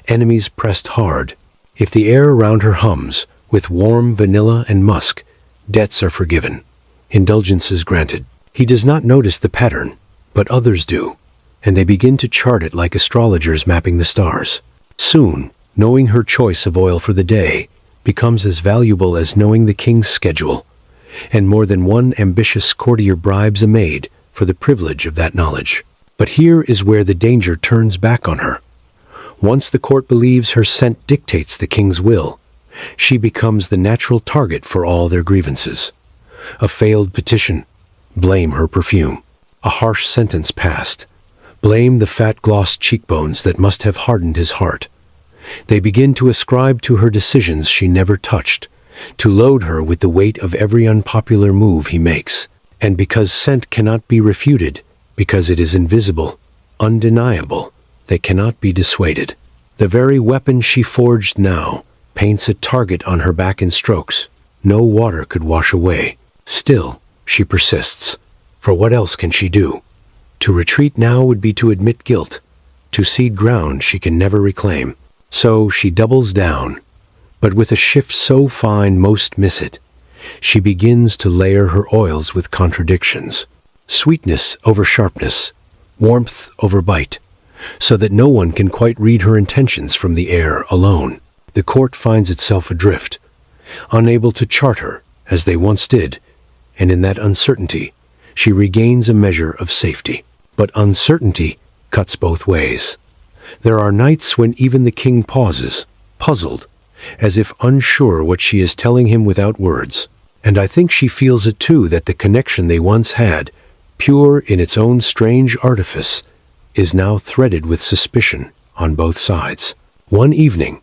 enemies pressed hard. If the air around her hums with warm vanilla and musk, debts are forgiven, indulgences granted. He does not notice the pattern, but others do, and they begin to chart it like astrologers mapping the stars. Soon, knowing her choice of oil for the day becomes as valuable as knowing the king's schedule, and more than one ambitious courtier bribes a maid for the privilege of that knowledge. But here is where the danger turns back on her. Once the court believes her scent dictates the king's will, she becomes the natural target for all their grievances. A failed petition, blame her perfume. A harsh sentence passed, blame the fat glossed cheekbones that must have hardened his heart. They begin to ascribe to her decisions she never touched, to load her with the weight of every unpopular move he makes. And because scent cannot be refuted, because it is invisible, undeniable, they cannot be dissuaded. The very weapon she forged now paints a target on her back in strokes no water could wash away. Still, she persists. For what else can she do? To retreat now would be to admit guilt, to cede ground she can never reclaim. So she doubles down, but with a shift so fine most miss it. She begins to layer her oils with contradictions. Sweetness over sharpness, warmth over bite, so that no one can quite read her intentions from the air alone. The court finds itself adrift, unable to chart her as they once did, and in that uncertainty, she regains a measure of safety. But uncertainty cuts both ways. There are nights when even the king pauses, puzzled, as if unsure what she is telling him without words. And I think she feels it too, that the connection they once had, pure in its own strange artifice, is now threaded with suspicion on both sides. One evening,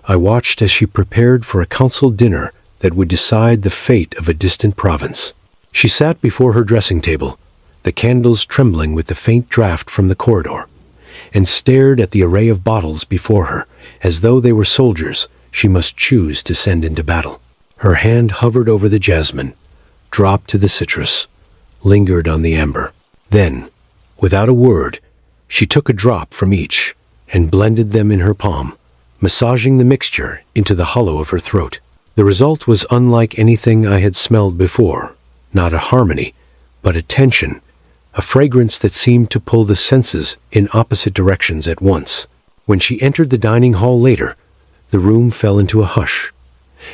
I watched as she prepared for a council dinner that would decide the fate of a distant province. She sat before her dressing table, the candles trembling with the faint draft from the corridor, and stared at the array of bottles before her, as though they were soldiers she must choose to send into battle. Her hand hovered over the jasmine, dropped to the citrus, lingered on the amber. Then, without a word, she took a drop from each and blended them in her palm, massaging the mixture into the hollow of her throat. The result was unlike anything I had smelled before. Not a harmony, but a tension, a fragrance that seemed to pull the senses in opposite directions at once. When she entered the dining hall later, the room fell into a hush,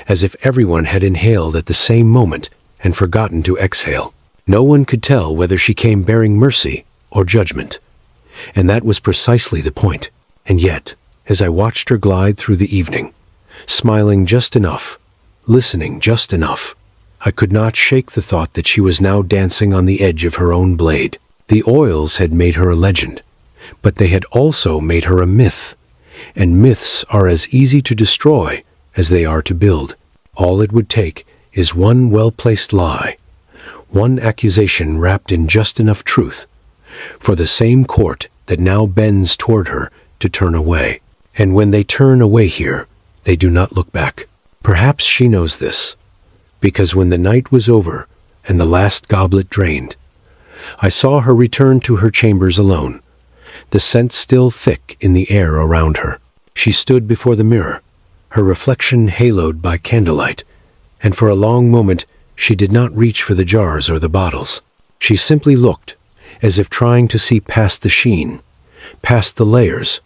as if everyone had inhaled at the same moment and forgotten to exhale. No one could tell whether she came bearing mercy or judgment, and that was precisely the point. And yet, as I watched her glide through the evening, smiling just enough, listening just enough, I could not shake the thought that she was now dancing on the edge of her own blade. The oils had made her a legend, but they had also made her a myth, and myths are as easy to destroy as they are to build. All it would take is one well-placed lie, one accusation wrapped in just enough truth, for the same court that now bends toward her to turn away. And when they turn away here, they do not look back. Perhaps she knows this, because when the night was over and the last goblet drained, I saw her return to her chambers alone, the scent still thick in the air around her. She stood before the mirror, her reflection haloed by candlelight, and for a long moment she did not reach for the jars or the bottles. She simply looked, as if trying to see past the sheen, past the layers,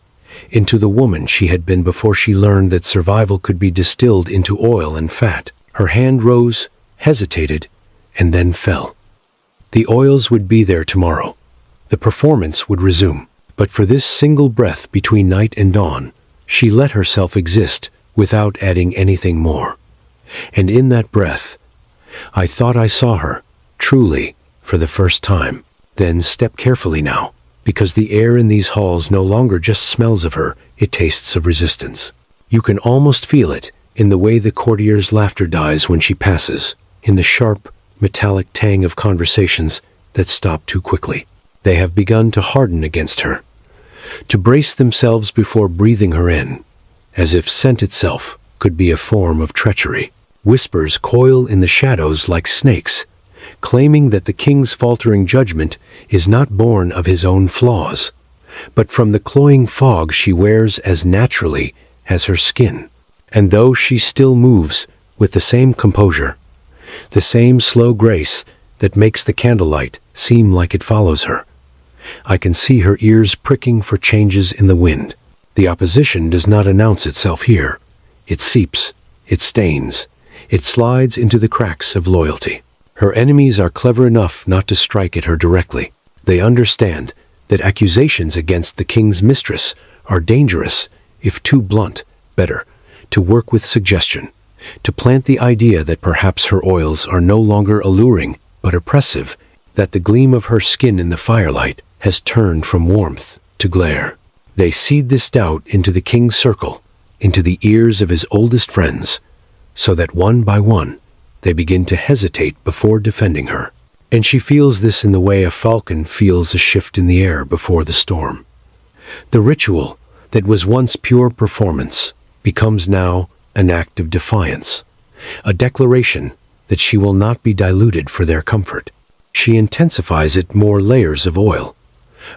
into the woman she had been before she learned that survival could be distilled into oil and fat. Her hand rose, hesitated, and then fell. The oils would be there tomorrow. The performance would resume. But for this single breath between night and dawn, she let herself exist without adding anything more. And in that breath, I thought I saw her, truly, for the first time. Then step carefully now, because the air in these halls no longer just smells of her, it tastes of resistance. You can almost feel it in the way the courtier's laughter dies when she passes, in the sharp, metallic tang of conversations that stop too quickly. They have begun to harden against her, to brace themselves before breathing her in, as if scent itself could be a form of treachery. Whispers coil in the shadows like snakes, claiming that the king's faltering judgment is not born of his own flaws, but from the cloying fog she wears as naturally as her skin. And though she still moves with the same composure, the same slow grace that makes the candlelight seem like it follows her, I can see her ears pricking for changes in the wind. The opposition does not announce itself here. It seeps, it stains, it slides into the cracks of loyalty. Her enemies are clever enough not to strike at her directly. They understand that accusations against the king's mistress are dangerous, if too blunt. Better to work with suggestion, to plant the idea that perhaps her oils are no longer alluring but oppressive, that the gleam of her skin in the firelight has turned from warmth to glare. They seed this doubt into the king's circle, into the ears of his oldest friends, so that one by one they begin to hesitate before defending her. And she feels this in the way a falcon feels a shift in the air before the storm. The ritual that was once pure performance becomes now an act of defiance, a declaration that she will not be diluted for their comfort. She intensifies it, more layers of oil,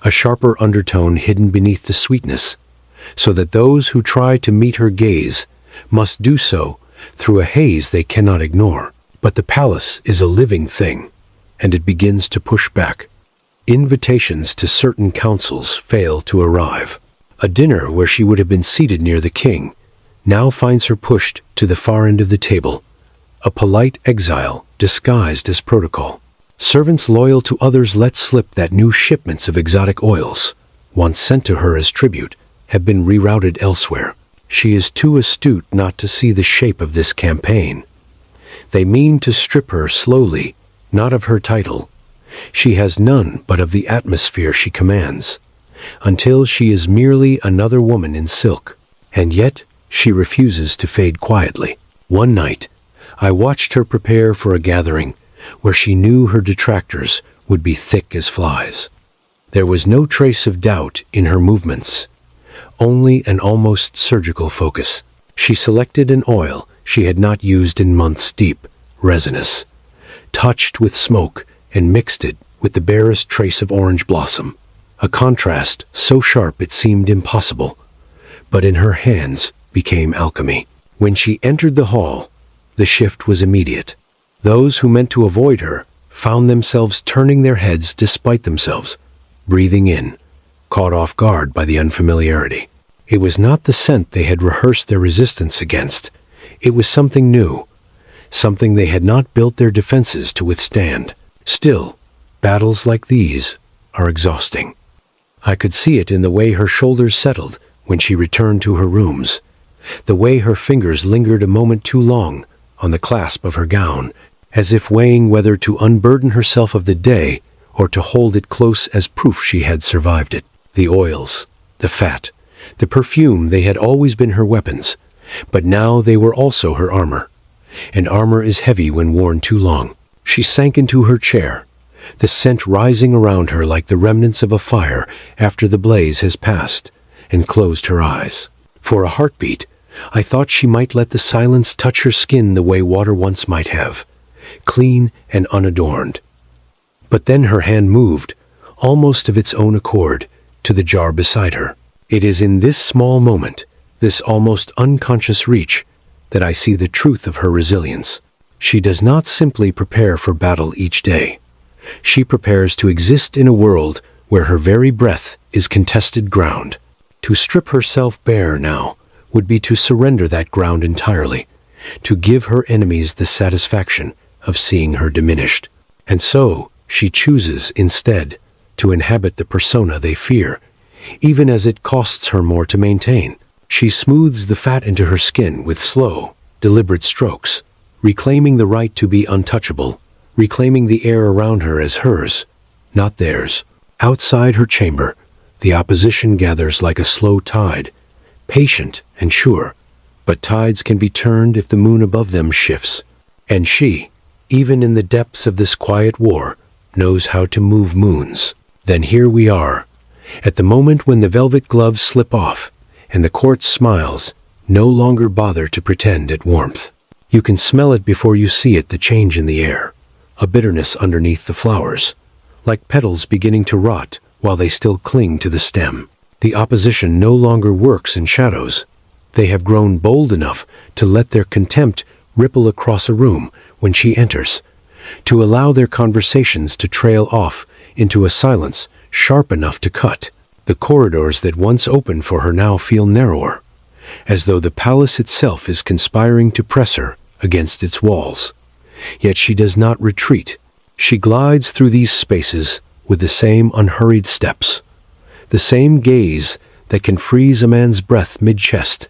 a sharper undertone hidden beneath the sweetness, so that those who try to meet her gaze must do so through a haze they cannot ignore. But the palace is a living thing, and it begins to push back. Invitations to certain councils fail to arrive. A dinner where she would have been seated near the king now finds her pushed to the far end of the table, a polite exile disguised as protocol. Servants loyal to others let slip that new shipments of exotic oils, once sent to her as tribute, have been rerouted elsewhere. She is too astute not to see the shape of this campaign. They mean to strip her slowly, not of her title. She has none but of the atmosphere she commands, until she is merely another woman in silk. And yet, she refuses to fade quietly. One night, I watched her prepare for a gathering where she knew her detractors would be thick as flies. There was no trace of doubt in her movements, only an almost surgical focus. She selected an oil she had not used in months, deep, resinous, touched with smoke and mixed it with the barest trace of orange blossom, a contrast so sharp it seemed impossible, but in her hands became alchemy. When she entered the hall, the shift was immediate. Those who meant to avoid her found themselves turning their heads despite themselves, breathing in, caught off guard by the unfamiliarity. It was not the scent they had rehearsed their resistance against. It was something new, something they had not built their defenses to withstand. Still, battles like these are exhausting. I could see it in the way her shoulders settled when she returned to her rooms, the way her fingers lingered a moment too long on the clasp of her gown, as if weighing whether to unburden herself of the day or to hold it close as proof she had survived it. The oils, the fat, the perfume, they had always been her weapons, but now they were also her armor. And armor is heavy when worn too long. She sank into her chair, the scent rising around her like the remnants of a fire after the blaze has passed, and closed her eyes. For a heartbeat, I thought she might let the silence touch her skin the way water once might have, clean and unadorned. But then her hand moved, almost of its own accord, to the jar beside her. It is in this small moment, this almost unconscious reach, that I see the truth of her resilience. She does not simply prepare for battle each day. She prepares to exist in a world where her very breath is contested ground. To strip herself bare now would be to surrender that ground entirely, to give her enemies the satisfaction of seeing her diminished. And so she chooses instead to inhabit the persona they fear, even as it costs her more to maintain. She smooths the fat into her skin with slow, deliberate strokes, reclaiming the right to be untouchable, reclaiming the air around her as hers, not theirs. Outside her chamber, the opposition gathers like a slow tide, patient and sure, but tides can be turned if the moon above them shifts. And she, even in the depths of this quiet war, knows how to move moons. Then here we are, at the moment when the velvet gloves slip off, and the court smiles, no longer bother to pretend at warmth. You can smell it before you see it, the change in the air, a bitterness underneath the flowers, like petals beginning to rot while they still cling to the stem. The opposition no longer works in shadows. They have grown bold enough to let their contempt ripple across a room when she enters, to allow their conversations to trail off into a silence sharp enough to cut. The corridors that once opened for her now feel narrower, as though the palace itself is conspiring to press her against its walls. Yet she does not retreat. She glides through these spaces with the same unhurried steps, the same gaze that can freeze a man's breath mid-chest,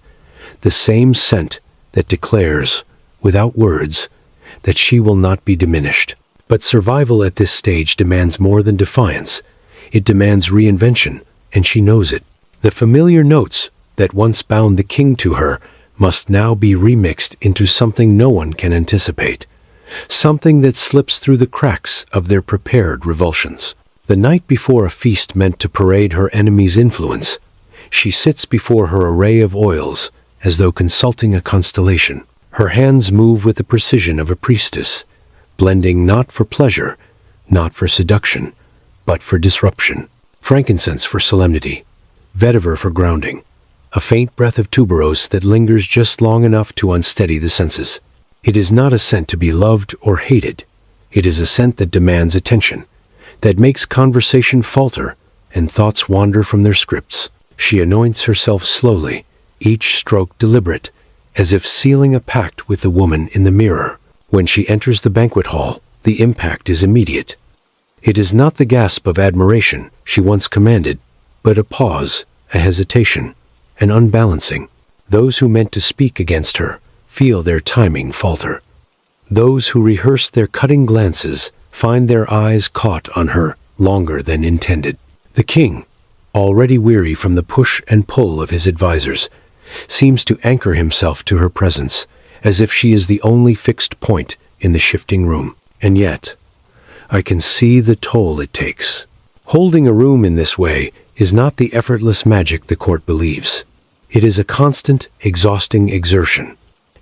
the same scent that declares, without words, that she will not be diminished. But survival at this stage demands more than defiance. It demands reinvention, and she knows it. The familiar notes that once bound the king to her must now be remixed into something no one can anticipate, something that slips through the cracks of their prepared revulsions. The night before a feast meant to parade her enemy's influence, she sits before her array of oils as though consulting a constellation. Her hands move with the precision of a priestess, blending not for pleasure, not for seduction, but for disruption. Frankincense for solemnity, vetiver for grounding, a faint breath of tuberose that lingers just long enough to unsteady the senses. It is not a scent to be loved or hated. It is a scent that demands attention, that makes conversation falter and thoughts wander from their scripts. She anoints herself slowly, each stroke deliberate, as if sealing a pact with the woman in the mirror. When she enters the banquet hall, the impact is immediate. It is not the gasp of admiration she once commanded, but a pause, a hesitation, an unbalancing. Those who meant to speak against her feel their timing falter. Those who rehearsed their cutting glances find their eyes caught on her longer than intended. The king, already weary from the push and pull of his advisors, seems to anchor himself to her presence, as if she is the only fixed point in the shifting room. And yet, I can see the toll it takes. Holding a room in this way is not the effortless magic the court believes. It is a constant, exhausting exertion.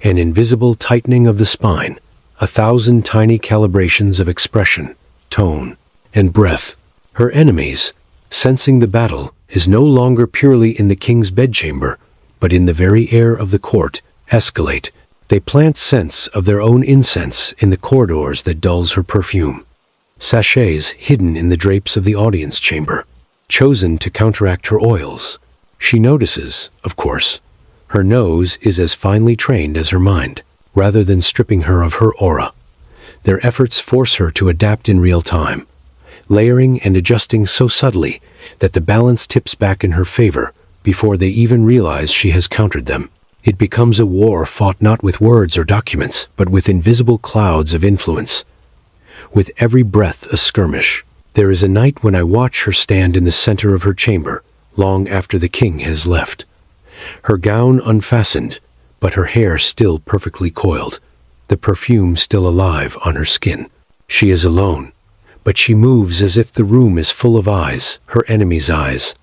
an invisible tightening of the spine, 1,000 tiny calibrations of expression, tone, and breath. Her enemies, sensing the battle, is no longer purely in the king's bedchamber, but in the very air of the court, escalate. They plant scents of their own incense in the corridors that dulls her perfume. Sachets hidden in the drapes of the audience chamber, chosen to counteract her oils. She notices, of course. Her nose is as finely trained as her mind, rather than stripping her of her aura. Their efforts force her to adapt in real time, layering and adjusting so subtly that the balance tips back in her favor before they even realize she has countered them. It becomes a war fought not with words or documents, but with invisible clouds of influence. With every breath a skirmish. There is a night when I watch her stand in the center of her chamber, long after the king has left. Her gown unfastened, but her hair still perfectly coiled, the perfume still alive on her skin. She is alone, but she moves as if the room is full of eyes, her enemies' eyes,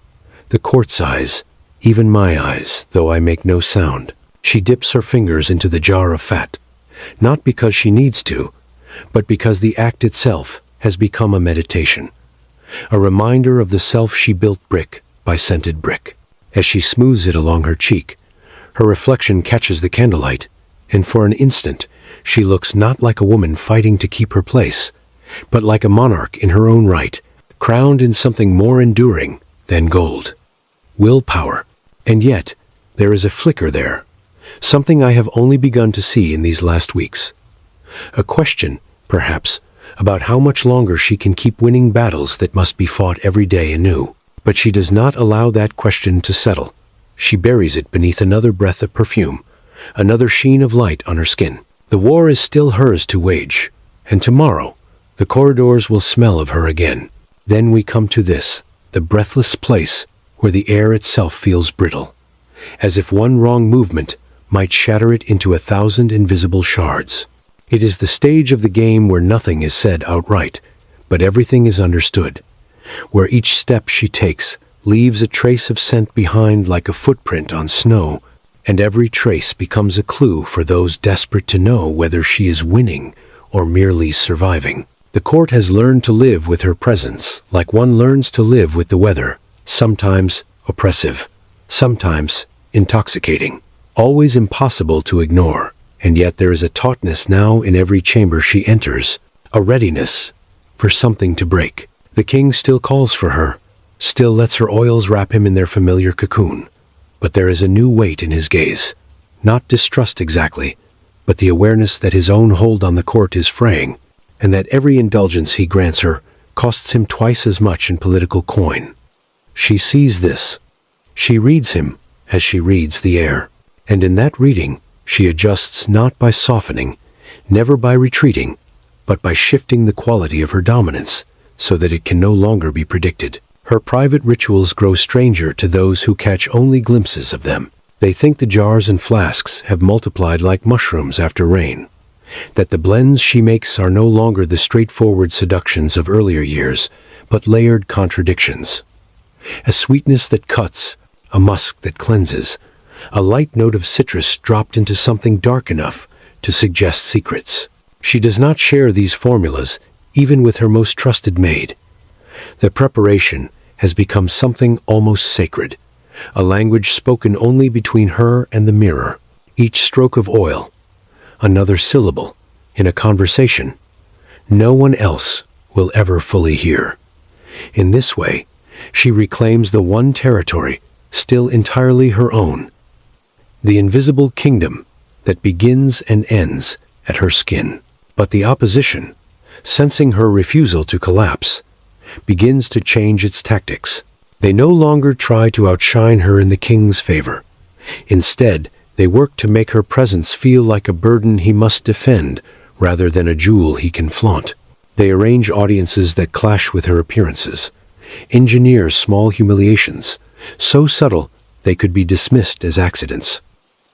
the court's eyes, even my eyes, though I make no sound. She dips her fingers into the jar of fat, not because she needs to, but because the act itself has become a meditation, a reminder of the self she built brick by scented brick. As she smooths it along her cheek, her reflection catches the candlelight, and for an instant she looks not like a woman fighting to keep her place, but like a monarch in her own right, crowned in something more enduring than gold. Willpower. And yet, there is a flicker there, something I have only begun to see in these last weeks. A question, perhaps, about how much longer she can keep winning battles that must be fought every day anew. But she does not allow that question to settle. She buries it beneath another breath of perfume, another sheen of light on her skin. The war is still hers to wage, and tomorrow, the corridors will smell of her again. Then we come to this, the breathless place where the air itself feels brittle, as if one wrong movement might shatter it into 1,000 invisible shards. It is the stage of the game where nothing is said outright, but everything is understood, where each step she takes leaves a trace of scent behind like a footprint on snow, and every trace becomes a clue for those desperate to know whether she is winning or merely surviving. The court has learned to live with her presence, like one learns to live with the weather, sometimes oppressive, sometimes intoxicating, always impossible to ignore. And yet there is a tautness now in every chamber she enters, a readiness for something to break. The king still calls for her, still lets her oils wrap him in their familiar cocoon. But there is a new weight in his gaze, not distrust exactly, but the awareness that his own hold on the court is fraying, and that every indulgence he grants her costs him twice as much in political coin. She sees this. She reads him as she reads the air, and in that reading, she adjusts not by softening, never by retreating, but by shifting the quality of her dominance, so that it can no longer be predicted. Her private rituals grow stranger to those who catch only glimpses of them. They think the jars and flasks have multiplied like mushrooms after rain, that the blends she makes are no longer the straightforward seductions of earlier years, but layered contradictions. A sweetness that cuts, a musk that cleanses, a light note of citrus dropped into something dark enough to suggest secrets. She does not share these formulas, even with her most trusted maid. The preparation has become something almost sacred, a language spoken only between her and the mirror. Each stroke of oil, another syllable, in a conversation, no one else will ever fully hear. In this way, she reclaims the one territory, still entirely her own, the invisible kingdom that begins and ends at her skin. But the opposition, sensing her refusal to collapse, begins to change its tactics. They no longer try to outshine her in the king's favor. Instead, they work to make her presence feel like a burden he must defend rather than a jewel he can flaunt. They arrange audiences that clash with her appearances, engineer small humiliations, so subtle they could be dismissed as accidents.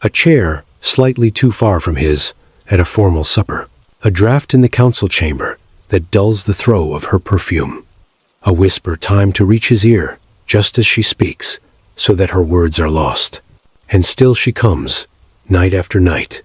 A chair slightly too far from his at a formal supper. A draft in the council chamber that dulls the throw of her perfume. A whisper timed to reach his ear just as she speaks, so that her words are lost. And still she comes, night after night,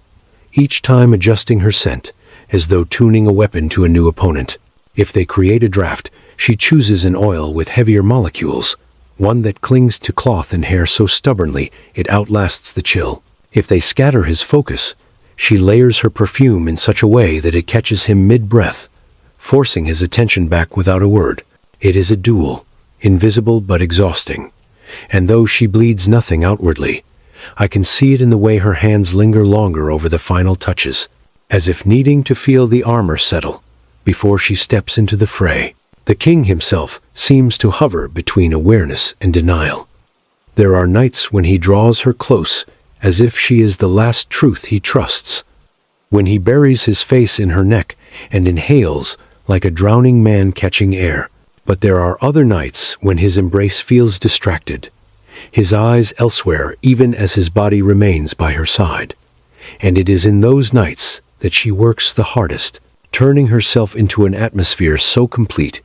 each time adjusting her scent, as though tuning a weapon to a new opponent. If they create a draft, she chooses an oil with heavier molecules, one that clings to cloth and hair so stubbornly it outlasts the chill. If they scatter his focus, she layers her perfume in such a way that it catches him mid-breath, forcing his attention back without a word. It is a duel, invisible but exhausting. And though she bleeds nothing outwardly, I can see it in the way her hands linger longer over the final touches, as if needing to feel the armor settle before she steps into the fray. The king himself seems to hover between awareness and denial. There are nights when he draws her close, as if she is the last truth he trusts, when he buries his face in her neck and inhales like a drowning man catching air. But there are other nights when his embrace feels distracted, his eyes elsewhere even as his body remains by her side. And it is in those nights that she works the hardest, turning herself into an atmosphere so complete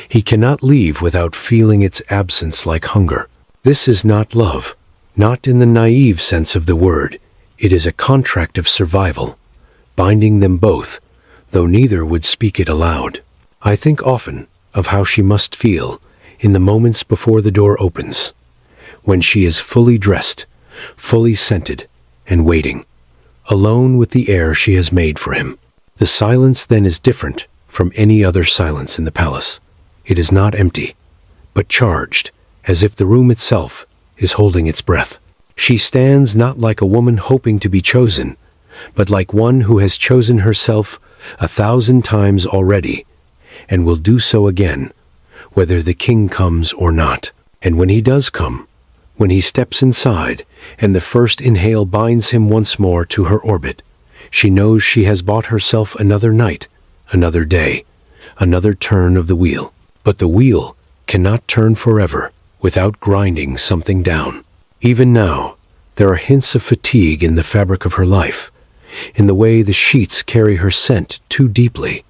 he cannot leave without feeling its absence like hunger. This is not love, not in the naive sense of the word. It is a contract of survival, binding them both, though neither would speak it aloud. I think often of how she must feel in the moments before the door opens, when she is fully dressed, fully scented, and waiting, alone with the air she has made for him. The silence then is different from any other silence in the palace. It is not empty, but charged, as if the room itself is holding its breath. She stands not like a woman hoping to be chosen, but like one who has chosen herself 1,000 times already, and will do so again, whether the king comes or not. And when he does come, when he steps inside, and the first inhale binds him once more to her orbit, she knows she has bought herself another night, another day, another turn of the wheel. But the wheel cannot turn forever without grinding something down. Even now, there are hints of fatigue in the fabric of her life, in the way the sheets carry her scent too deeply,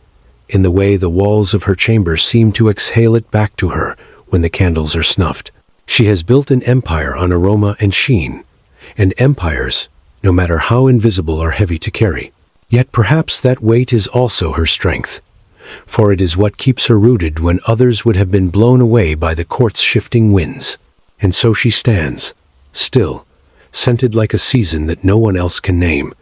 in the way the walls of her chamber seem to exhale it back to her when the candles are snuffed. She has built an empire on aroma and sheen, and empires, no matter how invisible, are heavy to carry. Yet perhaps that weight is also her strength, for it is what keeps her rooted when others would have been blown away by the court's shifting winds. And so she stands, still, scented like a season that no one else can name,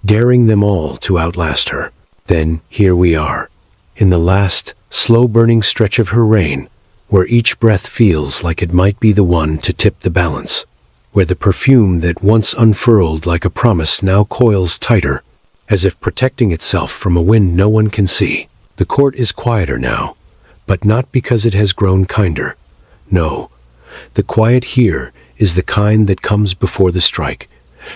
daring them all to outlast her. Then here we are, in the last, slow-burning stretch of her reign, where each breath feels like it might be the one to tip the balance, where the perfume that once unfurled like a promise now coils tighter, as if protecting itself from a wind no one can see. The court is quieter now, but not because it has grown kinder. No, the quiet here is the kind that comes before the strike,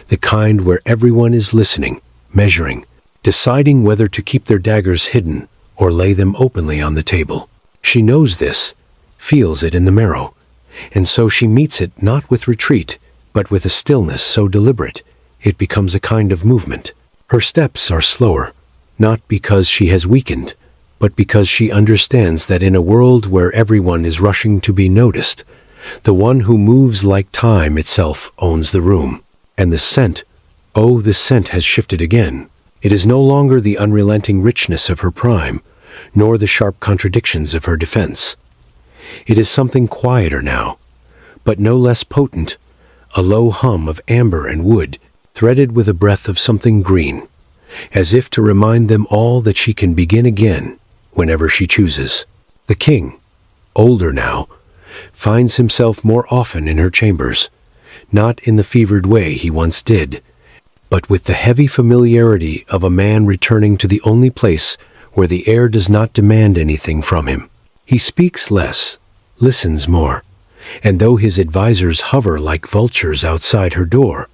the kind where everyone is listening, measuring, deciding whether to keep their daggers hidden or lay them openly on the table. She knows this, feels it in the marrow, and so she meets it not with retreat, but with a stillness so deliberate it becomes a kind of movement. Her steps are slower, not because she has weakened, but because she understands that in a world where everyone is rushing to be noticed, the one who moves like time itself owns the room. And the scent, oh, the scent has shifted again. It is no longer the unrelenting richness of her prime, nor the sharp contradictions of her defense. It is something quieter now, but no less potent, a low hum of amber and wood, threaded with a breath of something green, as if to remind them all that she can begin again whenever she chooses. The king, older now, finds himself more often in her chambers, not in the fevered way he once did, but with the heavy familiarity of a man returning to the only place where the air does not demand anything from him. He speaks less, listens more, and though his advisors hover like vultures outside her door,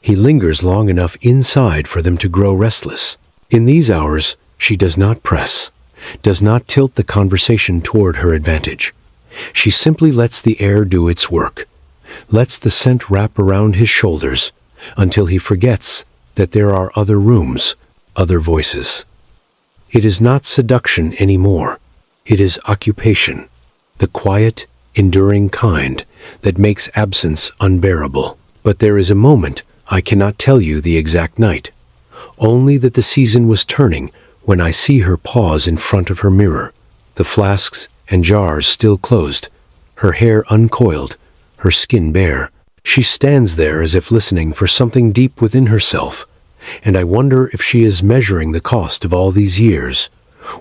he lingers long enough inside for them to grow restless. In these hours, she does not press, does not tilt the conversation toward her advantage. She simply lets the air do its work, lets the scent wrap around his shoulders until he forgets that there are other rooms, other voices. It is not seduction anymore. It is occupation, the quiet, enduring kind that makes absence unbearable. But there is a moment, I cannot tell you the exact night, only that the season was turning when I see her pause in front of her mirror, the flasks and jars still closed, her hair uncoiled, her skin bare. She stands there as if listening for something deep within herself, and I wonder if she is measuring the cost of all these years,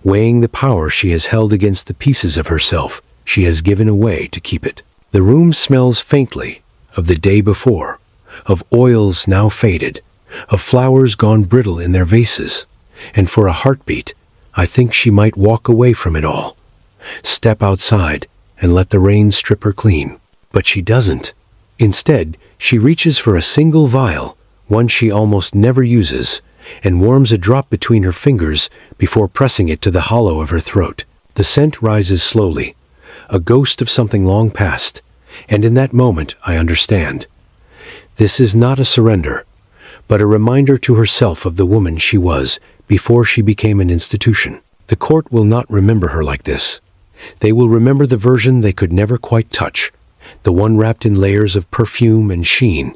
weighing the power she has held against the pieces of herself she has given away to keep it. The room smells faintly of the day before, of oils now faded, of flowers gone brittle in their vases, and for a heartbeat, I think she might walk away from it all, step outside and let the rain strip her clean. But she doesn't. Instead, she reaches for a single vial, one she almost never uses, and warms a drop between her fingers before pressing it to the hollow of her throat. The scent rises slowly, a ghost of something long past, and in that moment I understand. This is not a surrender, but a reminder to herself of the woman she was before she became an institution. The court will not remember her like this. They will remember the version they could never quite touch, the one wrapped in layers of perfume and sheen,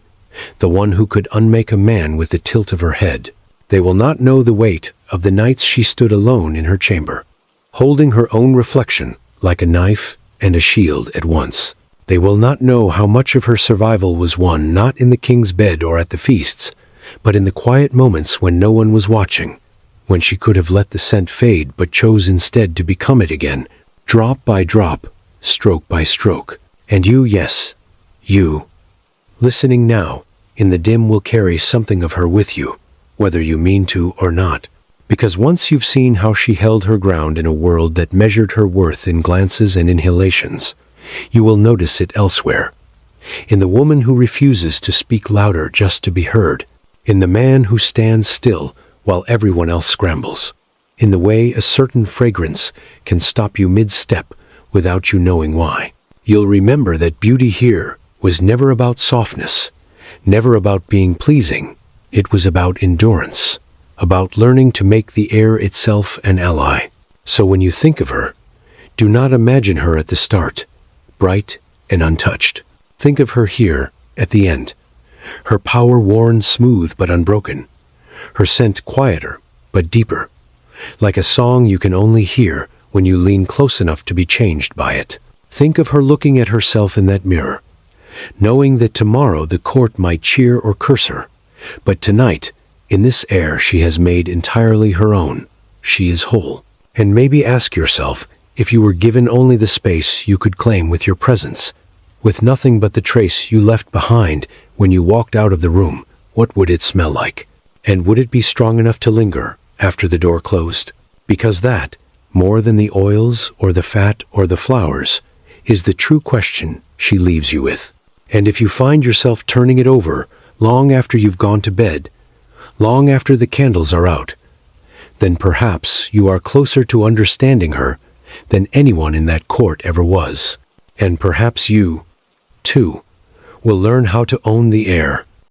the one who could unmake a man with the tilt of her head. They will not know the weight of the nights she stood alone in her chamber, holding her own reflection like a knife and a shield at once. They will not know how much of her survival was won not in the king's bed or at the feasts, but in the quiet moments when no one was watching, when she could have let the scent fade but chose instead to become it again, drop by drop, stroke by stroke. And you, yes, you, listening now, in the dim will carry something of her with you, whether you mean to or not. Because once you've seen how she held her ground in a world that measured her worth in glances and inhalations, you will notice it elsewhere. In the woman who refuses to speak louder just to be heard. In the man who stands still while everyone else scrambles. In the way a certain fragrance can stop you mid-step without you knowing why. You'll remember that beauty here was never about softness, never about being pleasing. It was about endurance, about learning to make the air itself an ally. So when you think of her, do not imagine her at the start, bright and untouched. Think of her here, at the end. Her power worn smooth but unbroken. Her scent quieter but deeper, like a song you can only hear when you lean close enough to be changed by it. Think of her looking at herself in that mirror, knowing that tomorrow the court might cheer or curse her, but tonight, in this air she has made entirely her own, she is whole. And maybe ask yourself, if you were given only the space you could claim with your presence, with nothing but the trace you left behind when you walked out of the room, what would it smell like? And would it be strong enough to linger after the door closed? Because that, more than the oils or the fat or the flowers, is the true question she leaves you with. And if you find yourself turning it over long after you've gone to bed, long after the candles are out, then perhaps you are closer to understanding her than anyone in that court ever was. And perhaps you, too, will learn how to own the air